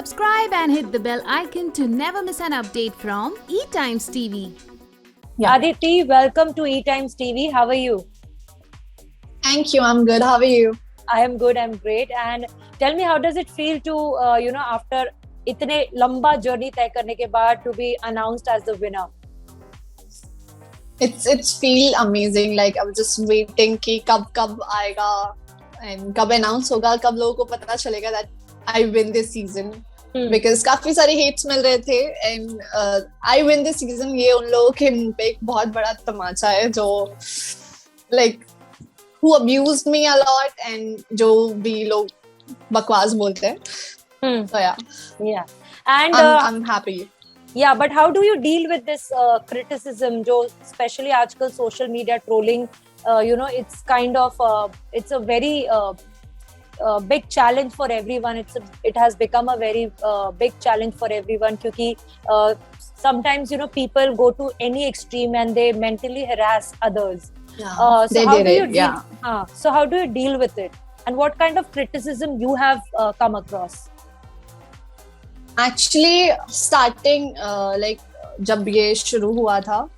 Subscribe and hit the bell icon to never miss an update from eTimes TV. Yeah. Aditi, welcome to eTimes TV. How are you? Thank you. I'm good. How are you? I am good. I'm great. And tell me, how does it feel to, after इतने लंबा journey तय करने के बाद to be announced as the winner? It's feel amazing. Like I was just waiting कि कब आएगा and कब announce होगा, कब लोगों को पता चलेगा that I win this season. Because काफी सारे hates मिल रहे थे and I win this season ये उन लोगों के मुंह पे एक बहुत बड़ा तमाचा है जो like who abused me a lot and जो भी लोग बकवास बोलते हैं. So yeah. And I'm happy. Yeah, but how do you deal with this criticism? जो especially आजकल social media trolling, it's kind of it's a very big challenge for everyone. It has become a very big challenge for everyone क्योंकि sometimes people go to any extreme and they mentally harass others. Yeah, so how do you deal with it? And what kind of criticism you have come across? Actually, starting like जब ये शुरू हुआ था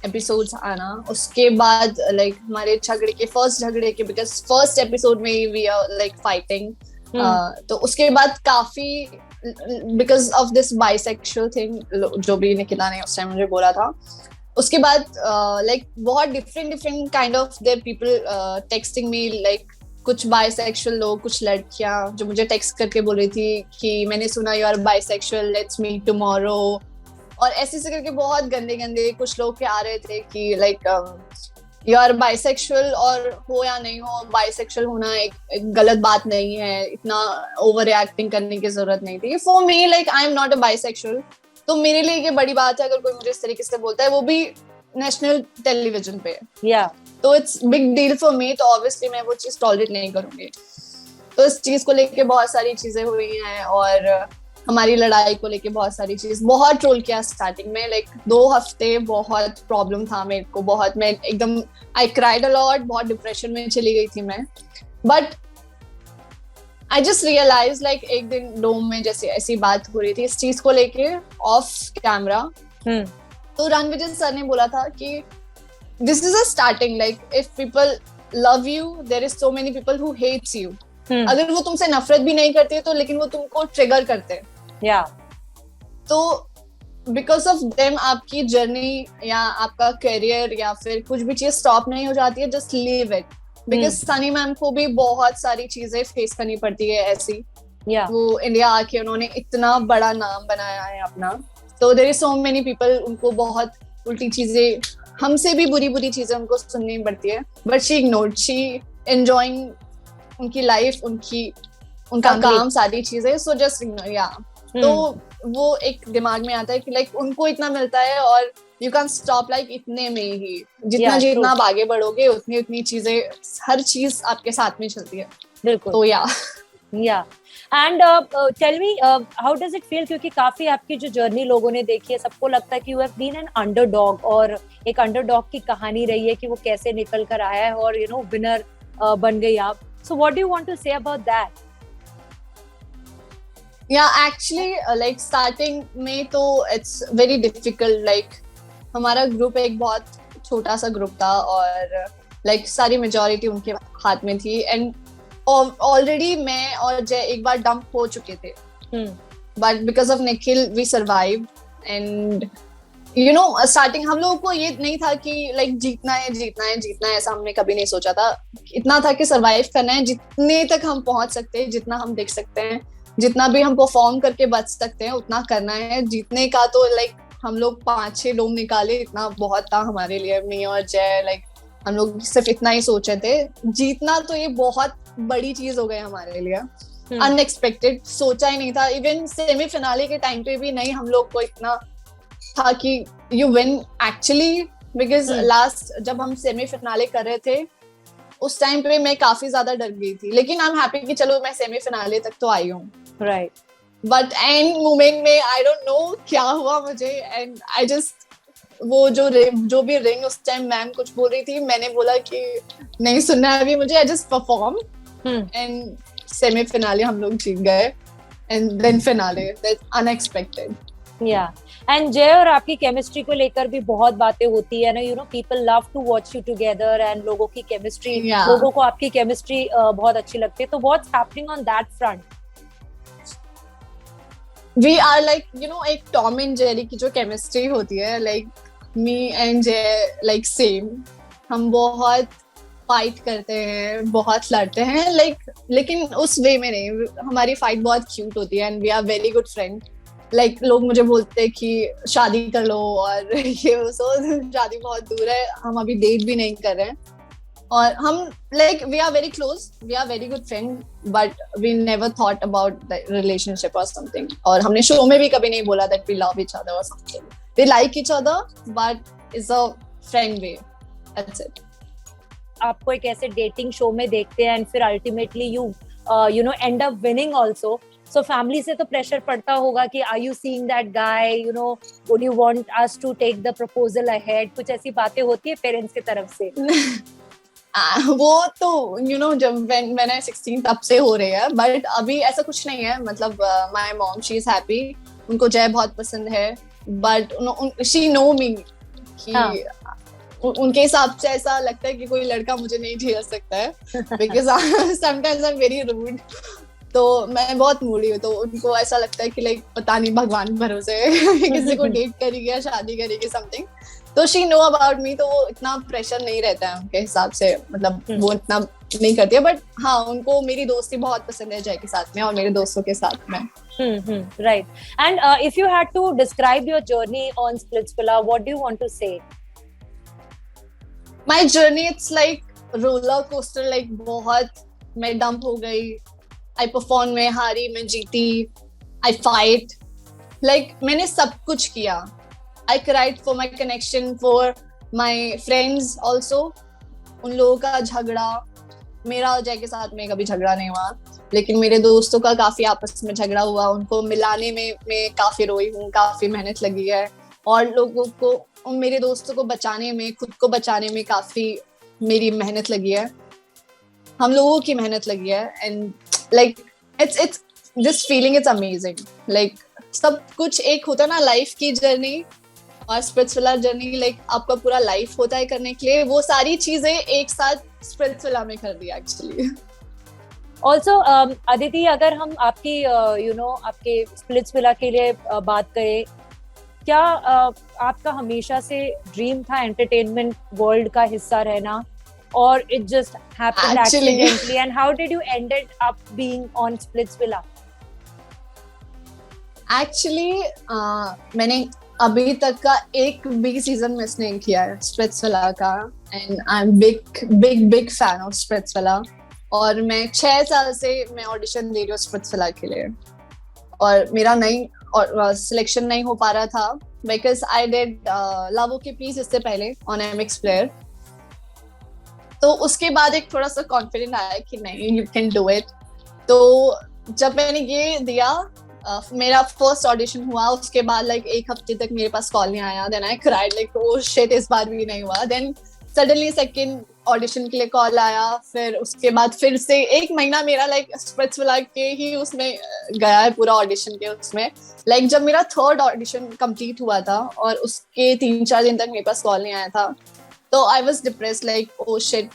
episodes आना, उसके बाद like हमारे झगड़े के because first episode में we are like fighting. तो उसके बाद काफी because of this bisexual thing जो भी निकिता ने उस टाइम मुझे बोला था, उसके बाद like बहुत different kind of their people texting me like कुछ बाइसेक्सुअल लोग, कुछ लड़कियां जो मुझे टेक्स्ट करके बोल रही थी कि मैंने सुना you are bisexual, let's meet tomorrow, और ऐसे करके बहुत गंदे कुछ लोग के आ रहे थे कि लाइक यू आर बाइसेक्सुअल, और हो या नहीं हो, बाइसेक्सुअल होना एक गलत बात नहीं है, इतना ओवर रिएक्टिंग करने की जरूरत नहीं थी. For me like I am not a bisexual, तो मेरे लिए ये बड़ी बात है अगर कोई मुझे इस तरीके से बोलता है, वो भी नेशनल टेलीविजन पे. तो it's big deal for me, तो ऑब्वियसली मैं वो चीज टॉलरेट नहीं करूंगी. तो इस चीज को लेके बहुत सारी चीजें हुई हैं और हमारी लड़ाई को लेके बहुत सारी चीज, बहुत ट्रोल किया स्टार्टिंग में, लाइक 2 हफ्ते बहुत प्रॉब्लम था मेरे को, बहुत मैं एकदम आई क्राइड अ लॉट, बहुत डिप्रेशन में चली गई थी मैं. But I just realise like एक दिन डोम में जैसे ऐसी बात हो रही थी इस चीज को लेके ऑफ कैमरा, तो रणविजय सर ने बोला था कि this is a starting, like if people love you there is so many people who hates you. अगर वो तुमसे नफरत भी नहीं करते तो लेकिन वो तुमको ट्रिगर करते हैं. तो because of them आपकी जर्नी या आपका करियर या फिर कुछ भी चीज स्टॉप नहीं हो जाती है. just leave it because Sunny ma'am को भी बहुत सारी चीजें फेस करनी पड़ती है ऐसी. वो इंडिया आके उन्होंने इतना बड़ा नाम बनाया है अपना, तो there is so many people, उनको बहुत उल्टी चीजें, हमसे भी बुरी चीजें उनको सुननी पड़ती है. But she ignored, she enjoying उनकी लाइफ, उनका काम, सारी चीजें. So just ignore. तो वो एक दिमाग में आता है कि लाइक उनको इतना मिलता है और यू कैन स्टॉप लाइक इतने में ही, जितना आप आगे बढ़ोगे उतनी चीजें, हर चीज आपके साथ में चलती है. बिल्कुल. तो And tell me, how does it feel? क्योंकि काफी आपकी जो जर्नी लोगों ने देखी है, सबको लगता है कि you have been an underdog, और एक अंडरडॉग की कहानी रही है कि वो कैसे निकल कर आया है और विनर बन गई आप. So what do you want to say about that? Yeah, actually, like starting में तो it's very difficult. Like हमारा ग्रुप एक बहुत छोटा सा ग्रुप था और like सारी मेजोरिटी उनके हाथ में थी, and ऑलरेडी मैं और जय एक बार डंप हो चुके थे. But because of Nikhil we survive. And starting हम लोगों को ये नहीं था कि लाइक जीतना है, ऐसा हमने कभी नहीं सोचा था. इतना था कि सर्वाइव करना है, जितने तक हम पहुंच सकते हैं, जितना हम देख सकते हैं, जितना भी हम परफॉर्म करके बच सकते हैं उतना करना है. जीतने का तो लाइक हम लोग 5-6 डोम निकाले, इतना बहुत था हमारे लिए. मी और जय लाइक हम लोग सिर्फ इतना ही सोचे थे. जीतना तो ये बहुत बड़ी चीज हो गई हमारे लिए, अनएक्सपेक्टेड, सोचा ही नहीं था. इवन सेमीफिनाले के टाइम पे भी नहीं हम लोग को इतना था कि you win actually, because last जब हम सेमीफिनाले कर रहे थे उस टाइम पे मैं काफी ज्यादा डर गई थी, लेकिन आई एम हैप्पी कि चलो मैं सेमीफिनाले तक तो आई हूँ. राइट. बट एंड मोमेंट में आई डोंट नो क्या हुआ मुझे, एंड आई जस्ट वो जो भी रिंग उस टाइम मैम कुछ बोल रही थी, मैंने बोला कि नहीं सुनना है अभी मुझे, I just perform and semi-finale हम लोग जीत गए. and then finale, that's unexpected. And जय और आपकी केमिस्ट्री को लेकर भी बहुत बातें होती है ना, you know people love to watch you together and लोगों की केमिस्ट्री, लोगों को आपकी केमिस्ट्री बहुत अच्छी लगती है, तो what's happening on that front? We are like, you know, एक टॉम एंड जेरी की जो केमिस्ट्री होती है, like me and जय like same, हम बहुत फाइट करते हैं, बहुत लड़ते हैं, लेकिन उस वे में नहीं, हमारी फाइट बहुत क्यूट होती है and we are very good friend. लोग मुझे बोलते हैं कि शादी कर लो और ये शादी बहुत दूर है, हम अभी डेट भी नहीं कर रहे हैं, और हम we are very close, we are very good friend, but we never thought about the relationship और समथिंग, और हमने शो में भी कभी नहीं बोला that we love each other और something, we like each other but it's a friend way, that's it. आपको एक ऐसे डेटिंग शो में देखते हैं एंड फिर ultimately you know end up winning also, so family से तो प्रेशर पड़ता होगा कि are you seeing that guy, you know would you want us to take the proposal ahead, कुछ ऐसी बातें होती है पेरेंट्स की तरफ से? वो तो यू नो जब मैंने 16 तब से हो रहे हैं, बट अभी ऐसा कुछ नहीं है, मतलब my mom she is happy, उनको जय बहुत पसंद है, बट शी नो मी कि उनके हिसाब से ऐसा लगता है कि कोई लड़का मुझे नहीं झेल सकता है, because sometimes I am very rude, तो मैं बहुत मूडी हूँ, तो उनको ऐसा लगता है कि पता नहीं भगवान भरोसे किसी को डेट करेगी या शादी करेगी समथिंग, तो शी नो अबाउट मी, तो वो इतना प्रेशर नहीं रहता है उनके हिसाब से, मतलब वो इतना नहीं करती है, बट हाँ उनको मेरी दोस्ती बहुत पसंद है जय के साथ में और मेरे दोस्तों के साथ में। Right, and if you had to describe your journey on Splitsvilla, what do you want to say? My journey it's roller coaster, बहुत मैं डंप हो गई, आई परफॉर्म, मैं हारी, मैं जीती, आई फाइट, मैंने सब कुछ किया, I cried for my connection, for my friends also, उन लोगों का झगड़ा, मेरा जय के साथ में कभी झगड़ा नहीं हुआ, लेकिन मेरे दोस्तों का काफी आपस में झगड़ा हुआ, उनको मिलाने में मैं काफी रोई हूँ, काफी मेहनत लगी है, और लोगों को, मेरे दोस्तों को बचाने में, खुद को बचाने में काफी मेरी मेहनत लगी है, हम लोगों की मेहनत लगी है, and it's this feeling, it's amazing, सब कुछ एक होता ना लाइफ की जर्नी, और स्प्लिट्सविला जर्नी आपका पूरा लाइफ होता है करने के लिए, वो सारी चीजें एक साथ स्प्लिट्सविला में कर दिया एक्चुअली। ऑल्सो अदिति, अगर हम आपकी यू नो आपके स्प्लिट्सविला के लिए बात करें, क्या आपका हमेशा से ड्रीम था एंटरटेनमेंट वर्ल्ड का हिस्सा रहना, or it just happened accidentally, and how did you ended up being on Splitsvilla? Actually मैंने अभी तक का एक भी सीजन मिस नहीं किया है स्प्लिट्सविला का, and I am big fan of Splitsvilla, और मैं 6 साल से मैं ऑडिशन दे रही हूँ स्प्लिट्सविला के लिए, और मेरा नहीं और सिलेक्शन नहीं हो पा रहा था, because I did love okay peace इससे पहले ऑन MX Player, तो उसके बाद एक थोड़ा सा कॉन्फिडेंट आया कि नहीं, यू कैन डू इट, तो जब मैंने ये दिया, मेरा फर्स्ट ऑडिशन हुआ, उसके बाद एक हफ्ते तक मेरे पास कॉल नहीं आया, then I cried oh shit, इस बार भी नहीं हुआ, देन सडनली सेकंड ऑडिशन के लिए कॉल आया, फिर उसके बाद फिर से 1 महीना मेरा स्प्लिट्सविला के ही उसमें गया है, पूरा ऑडिशन के उसमें, जब मेरा 3rd ऑडिशन कंप्लीट हुआ था और उसके 3-4 दिन तक मेरे पास कॉल नहीं आया था, तो I was depressed, oh shit,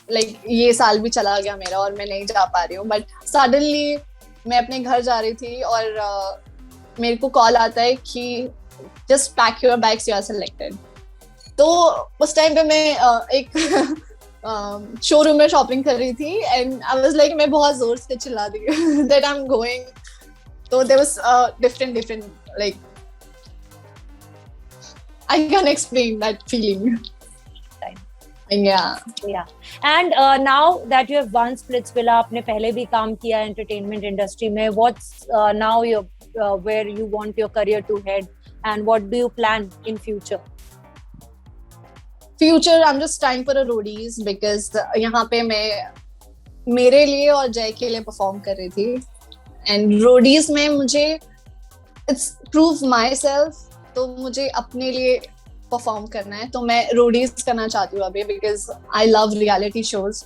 ये साल भी चला गया मेरा और मैं नहीं जा पा रही हूँ, बट सडनली मैं अपने घर जा रही थी और मेरे को कॉल आता है कि just pack your bags, you are selected, तो उस टाइम पे मैं एक शोरूम में शॉपिंग कर रही थी, एंड आई वाज मैं बहुत जोर से चिल्ला दी दैट आई एम गोइंग, तो there was different I can explain that feeling. Yeah. And now that you have won Splitsvilla, आपने पहले भी काम किया एंटरटेनमेंट इंडस्ट्री में, what's now your where you want your career to head, and what do you plan in future? I'm just trying for a roadies, because यहाँ पे मैं मेरे लिए और जय के लिए परफॉर्म कर रही थी, एंड रोडीज में मुझे इट्स प्रूव माई सेल्फ, तो मुझे अपने लिए परफॉर्म करना है, तो मैं रोडीज करना चाहती हूँ अभी, because I love reality shows,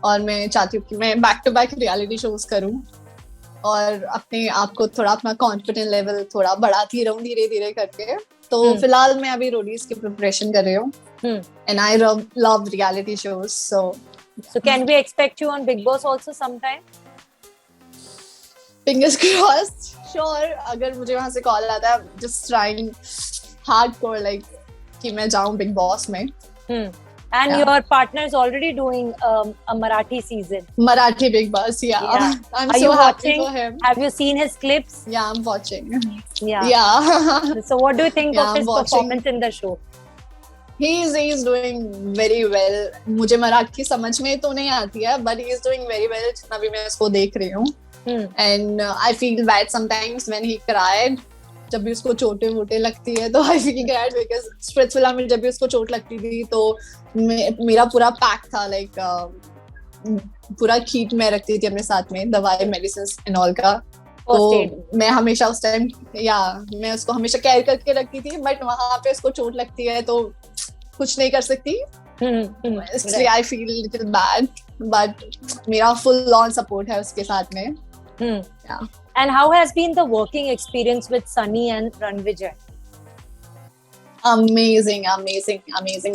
और मैं चाहती हूँ कि मैं back to back reality shows करूँ, और अपने आप को थोड़ा अपना कॉन्फिडेंट लेवल थोड़ा बढ़ाती रहूं धीरे धीरे करके। तो फिलहाल मैं अभी रोडीज की प्रिपरेशन कर रही हूँ and I love reality shows. So can we expect you on Big Boss also sometime? Fingers crossed, sure. अगर मुझे वहाँ से कॉल आता है, just trying hardcore like कि मैं जाऊँ Big Boss में। And your partner is already doing a Marathi season. Marathi Big Boss, yeah. I'm Are so you happy watching? for him. Have you seen his clips? Yeah, I'm watching. Yeah. So what do you think of I'm his watching. performance in the show? He's doing very well. मुझे मराठी समझ में तो नहीं आती है, but he's doing very well जितना भी मैं उसको देख रही हूँ। And I feel bad sometimes when he cried. जब भी उसको चोटें वोटें लगती है तो I feel bad because Splitsvilla में जब भी उसको चोट लगती थी तो मेरा पूरा पैक था, like पूरा किट में रखती थी अपने साथ में, दवाई मेडिसिन एंड ऑल का। तो मैं हमेशा उस टाइम मैं उसको हमेशा कैरी करके रखती थी, बट वहां पे उसको चोट लगती है तो कुछ नहीं कर सकती, इसलिए I feel little bad, but मेरा फुल ऑन सपोर्ट है उसके साथ में। And how has been the working experience with Sunny and Ranvijay? Amazing.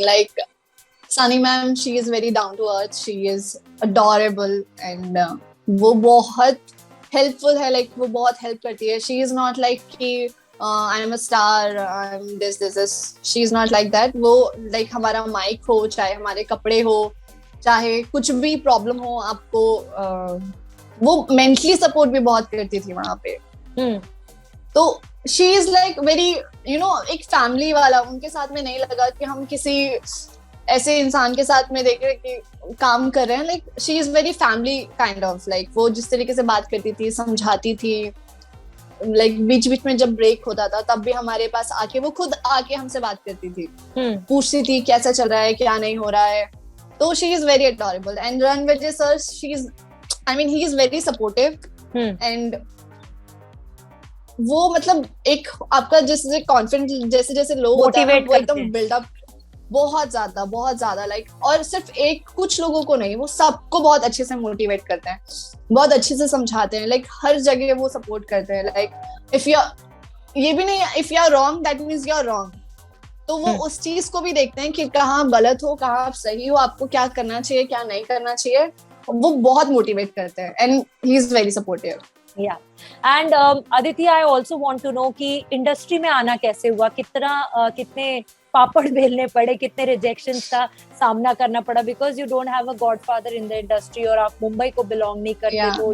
Like Sunny ma'am, she is very down to earth, she is adorable and वो बहुत helpful है, like वो बहुत हेल्प करती है। शी इज नॉट लाइक कि I am a star, I am this, she is not like that. वो like हमारा माइक हो, चाहे हमारे कपड़े हो, चाहे कुछ भी प्रॉब्लम हो आपको, वो मेंटली सपोर्ट भी बहुत करती थी वहां पे। तो शी इज लाइक वेरी एक फैमिली वाला। उनके साथ में नहीं लगा कि हम किसी ऐसे इंसान के साथ में देख रहे कि काम कर रहे हैं, like she is very family kind of. Like वो जिस तरीके से बात करती थी, समझाती थी, लाइक बीच बीच में जब ब्रेक होता था तब भी हमारे पास आके वो खुद आके हमसे बात करती थी, पूछती थी कैसा चल रहा है, क्या नहीं हो रहा है। तो she is very adorable. And Ranvijay sir, she is he is very supportive and वो मतलब एक आपका जैसे कॉन्फिडेंस जैसे जैसे लो होता है वो एकदम बिल्डअप बहुत ज्यादा लाइक। और सिर्फ एक कुछ लोगों को नहीं, वो सबको बहुत अच्छे से मोटिवेट करते हैं, बहुत अच्छे से समझाते हैं, लाइक हर जगह वो सपोर्ट करते हैं। लाइक इफ यू ये भी नहीं, if you are wrong that means you are wrong, तो वो उस चीज को भी देखते हैं कि कहाँ आप गलत हो, कहाँ आप सही हो, आपको क्या करना चाहिए, क्या नहीं करना चाहिए। वो बहुत मोटिवेट करते हैं and he is very supportive. Yeah. And Aditi, I also want to know कि इंडस्ट्री में आना कैसे हुआ, कितने पापड़ बेलने पड़े, कितने रिजेक्शंस का सामना करना पड़ा, because you don't have a godfather in the industry और आप मुंबई को बिलोंग नहीं करते। तो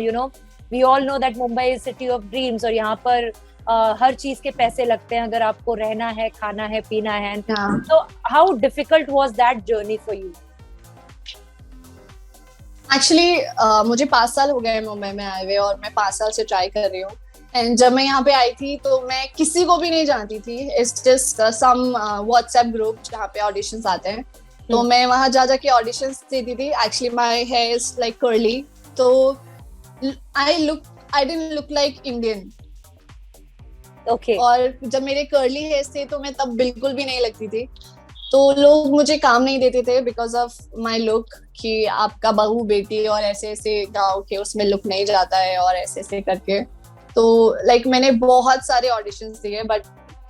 we all know that Mumbai is city of dreams और यहाँ पर हर चीज के पैसे लगते हैं अगर आपको रहना है, खाना है, पीना है। तो how difficult was that journey for you? Actually मुझे 5 साल हो गए मुंबई में आए हुए और मैं 5 साल से ट्राई कर रही हूँ। एंड जब मैं यहाँ पे आई थी तो मैं किसी को भी नहीं जानती थी, it's just some WhatsApp group जहाँ पे ऑडिशंस आते हैं। तो मैं वहाँ जा जाके ऑडिशंस देती थी। Actually my hair is like curly, तो I didn't look like Indian. Okay. और जब मेरे कर्ली हेयर थे तो मैं तब बिल्कुल भी नहीं लगती थी, तो लोग मुझे काम नहीं देते थे बिकॉज ऑफ माई लुक, कि आपका बहू बेटी और ऐसे ऐसे गाँव के उसमें लुक नहीं जाता है और ऐसे ऐसे करके। तो लाइक मैंने बहुत सारे ऑडिशंस दिए बट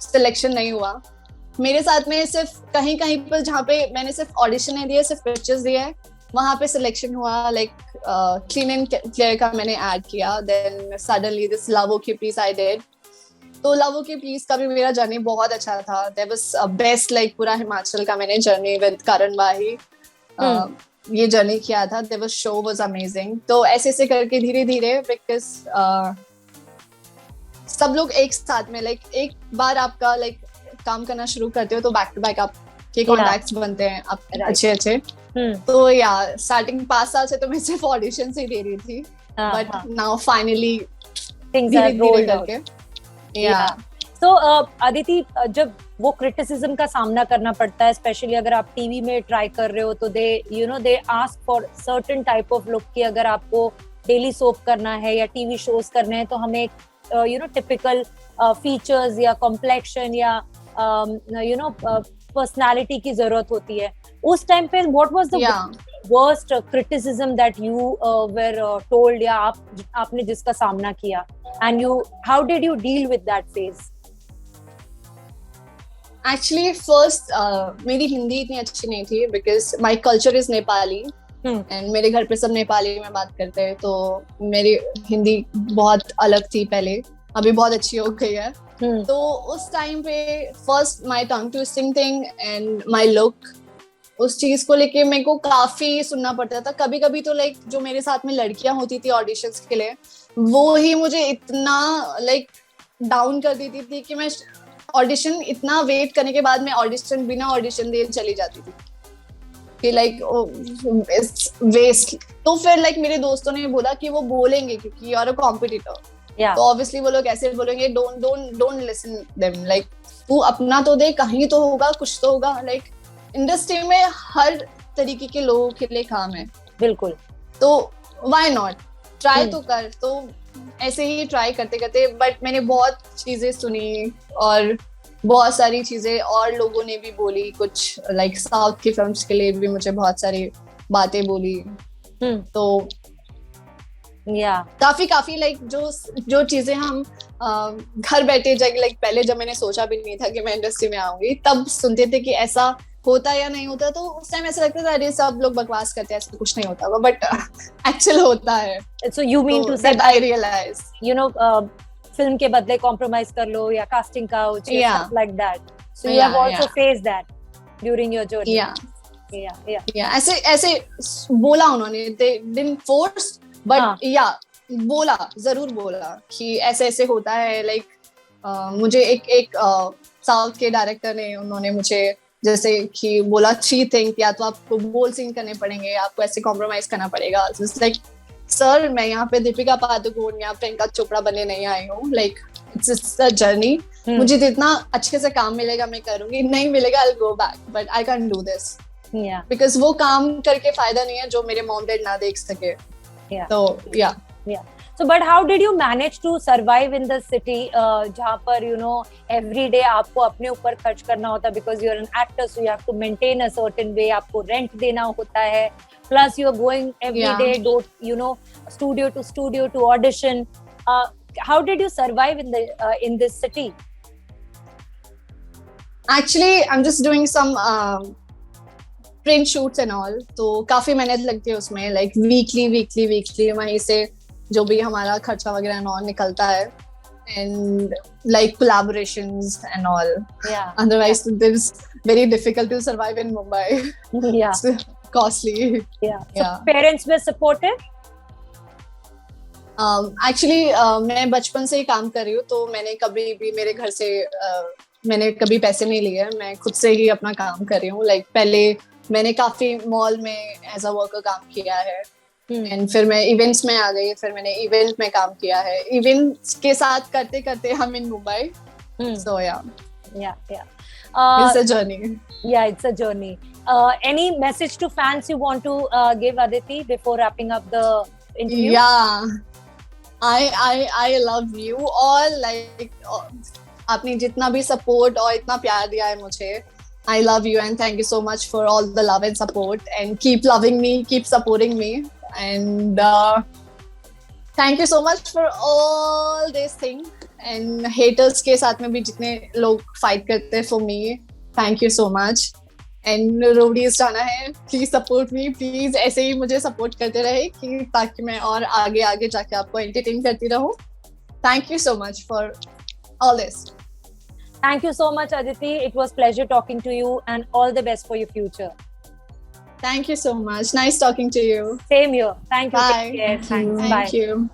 सिलेक्शन नहीं हुआ मेरे साथ में। सिर्फ कहीं कहीं पर जहाँ पे मैंने सिर्फ ऑडिशन नहीं दिए, सिर्फ पिक्चर्स दिए, वहां पे सिलेक्शन हुआ। लाइक क्लीन एंड क्लियर का मैंने ऐड किया, then suddenly this love okay please I did. तो लव ओके प्लीज का भी मेरा जर्नी बहुत अच्छा था। देयर वाज बेस्ट, लाइक पूरा हिमाचल का मैंने जर्नी विद करण भाई ये जर्नी किया था। There was show was amazing. तो ऐसे ऐसे करके धीरे धीरे, बिकॉज सब लोग एक साथ में, लाइक एक बार आपका लाइक काम करना शुरू करते हो तो बैक टू बैक आपके कॉन्टैक्ट्स बनते हैं आप अच्छे। तो या स्टार्टिंग 5 साल से तो मैं सिर्फ ऑडिशंस ही दे रही थी, but now finally things are rolled out. So Aditi, जब वो क्रिटिसिज्म का सामना करना पड़ता है, स्पेशली अगर आप टीवी में ट्राई कर रहे हो, तो they ask for certain type of look कि अगर आपको डेली सोप करना है या टीवी शोज करने हैं तो हमें टिपिकल फीचर्स या कॉम्प्लेक्शन या पर्सनालिटी की जरूरत होती है। उस टाइम पे what was the worst criticism that you were told या आपने जिसका सामना किया, and how did you deal with that phase? Actually, first मेरी हिंदी इतनी अच्छी नहीं थी because my culture is Nepali and मेरे घर पे सब नेपाली में बात करते हैं, तो मेरी हिंदी बहुत अलग थी पहले, अभी बहुत अच्छी हो गई है। तो उस टाइम पे first my tongue twisting thing and my look, उस चीज को लेके मेरे को काफी सुनना पड़ता था। कभी कभी तो लाइक जो मेरे साथ में लड़कियां होती थी ऑडिशंस के लिए, वो ही मुझे इतना लाइक डाउन कर देती थी कि मैं ऑडिशन इतना वेट करने के बाद मैं ऑडिशन बिना ऑडिशन दिए चली जाती थी कि लाइक वेस्ट। तो फिर लाइक मेरे दोस्तों ने बोला कि वो बोलेंगे क्योंकि यू आर अ कॉम्पिटिटर, तो ऑब्वियसली वो लोग ऐसे बोलेंगे डोंट लिसन देम, लाइक तू अपना तो दे, कहीं तो होगा, कुछ तो होगा। लाइक इंडस्ट्री में हर तरीके के लोगों के लिए काम है, बिल्कुल, तो व्हाई नॉट ट्राई तो कर। तो ऐसे ही ट्राई करते करते बट मैंने बहुत चीजें सुनी और बहुत सारी चीजें और लोगों ने भी बोली, कुछ लाइक साउथ की फिल्म्स के लिए भी मुझे बहुत सारी बातें बोली। तो काफी लाइक जो चीजें हम घर बैठे जाके लाइक पहले जब मैंने सोचा भी नहीं था कि मैं इंडस्ट्री में आऊंगी, तब सुनते थे कि ऐसा होता या नहीं होता, तो उस टाइम ऐसा लगता था अरे सब लोग बकवास करते हैं, ऐसा कुछ नहीं होता, बट एक्चुअल होता है। So you mean to say I realize, you know, film के बदले compromise कर लो या casting couch या stuff like that. So you have also faced that during your journey. Yeah. ऐसे बोला उन्होंने, they didn't force, but बोला, जरूर बोला कि ऐसे ऐसे होता है। लाइक मुझे एक साउथ के डायरेक्टर ने, उन्होंने मुझे जैसे कि बोला 3 थिंग, या तो आपको बोल सीन करने पड़ेंगे, आपको ऐसे कॉम्प्रोमाइज करना पड़ेगा। लाइक सर मैं यहाँ पे दीपिका पादुकोण या प्रियंका चोपड़ा बनने नहीं आई हूँ, लाइक इट्स अ जर्नी। मुझे जितना अच्छे से काम मिलेगा मैं करूंगी, नहीं मिलेगा I go back, but I can do this because वो काम करके फायदा नहीं है जो मेरे मॉम डैड ना देख सके। तो So, but how did you manage to survive in the city, जहाँ पर you know every day आपको अपने ऊपर खर्च करना होता है because you are an actor, so you have to maintain a certain way, आपको rent देना होता है, plus you are going every day, you know, studio to audition. How did you survive in this city? Actually, I'm just doing some print shoots and all, तो काफी मेहनत लगती है उसमें, like weekly वहीं से जो भी हमारा खर्चा वगैरह और निकलता है, and like collaborations and all. Otherwise it's very difficult to survive in Mumbai. It's costly. So parents were supportive? Actually मैं बचपन से ही काम कर रही हूँ, तो मैंने कभी भी मेरे घर से मैंने कभी पैसे नहीं लिए, मैं खुद से ही अपना काम कर रही हूँ। लाइक पहले मैंने काफी मॉल में एज अ वर्कर काम किया है, एंड फिर मैं इवेंट्स में आ गई, फिर मैंने इवेंट में काम किया है। इवेंट्स के साथ करते करते हम इन Mumbai, so it's a journey. It's a journey. Any message to fans you want to give, Aditi, before wrapping up the interview? I love you all, like आपने जितना भी सपोर्ट और इतना प्यार दिया है मुझे, I love you and thank you so much for all the love and support, and keep loving me, keep supporting me, and thank you so much for all this thing, and haters के साथ में भी जितने लोग fight करते हैं for me, thank you so much, and Roadies जाना है, please support me, please ऐसे ही मुझे support करते रहे कि ताकि मैं और आगे जाके आपको entertain करती रहूं। Thank you so much for all this. Thank you so much, Aditi. It was pleasure talking to you, and all the best for your future. Thank you so much. Nice talking to you. Same here. Thank you. Bye. Take care. Thanks. Thank Bye. you.